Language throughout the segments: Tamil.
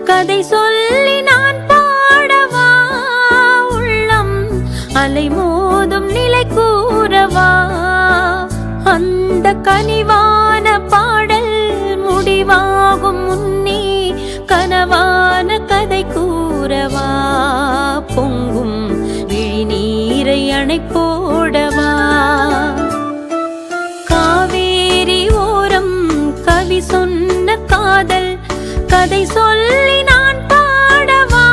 கதை சொல்லி நான் பாடவா, உள்ளம் அலைமோதும் நிலை கூறவா, அந்த கனிவான பாடல் முடிவாகும் முன்னே கனவான கதை கூறவா, பொங்கும் விழிநீரை அணைப்போடவா. காவேரி ஓரம் கவி சொன்ன காதல் கதை சொல்லி நான் பாடவா,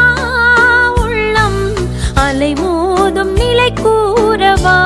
உள்ளம் அலைமோதும் நிலை கூறவா.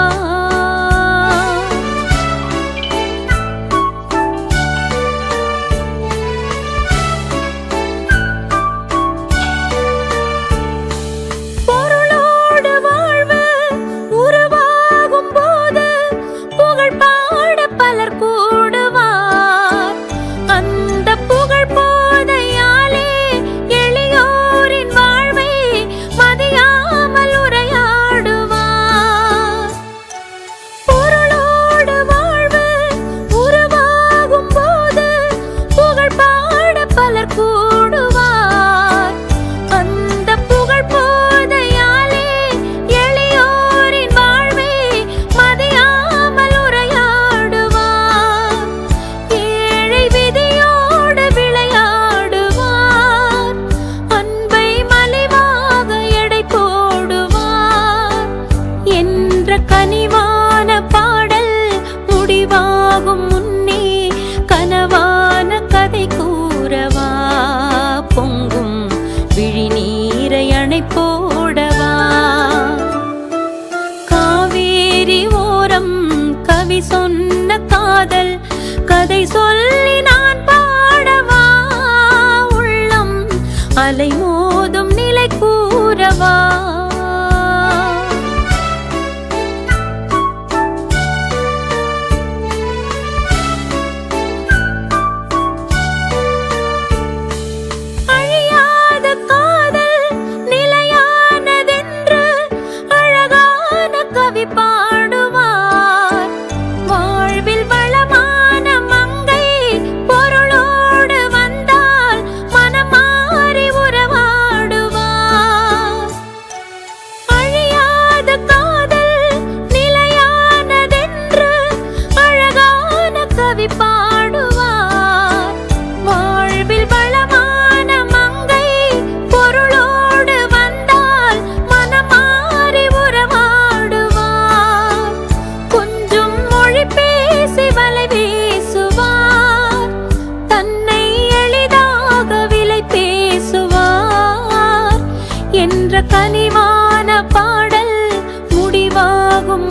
கனிவான பாடல் முடிவாகும் முன்னே கனவான கதை கூறவா, பொங்கும் விழிநீரை அணைப்போடவா. காவேரி ஓரம் கவி சொன்ன காதல் கதை சொல்லி நான் பாடவா, உள்ளம் அலைமோதும் நிலை கூறவா. கனிவான பாடல் முடிவாகும்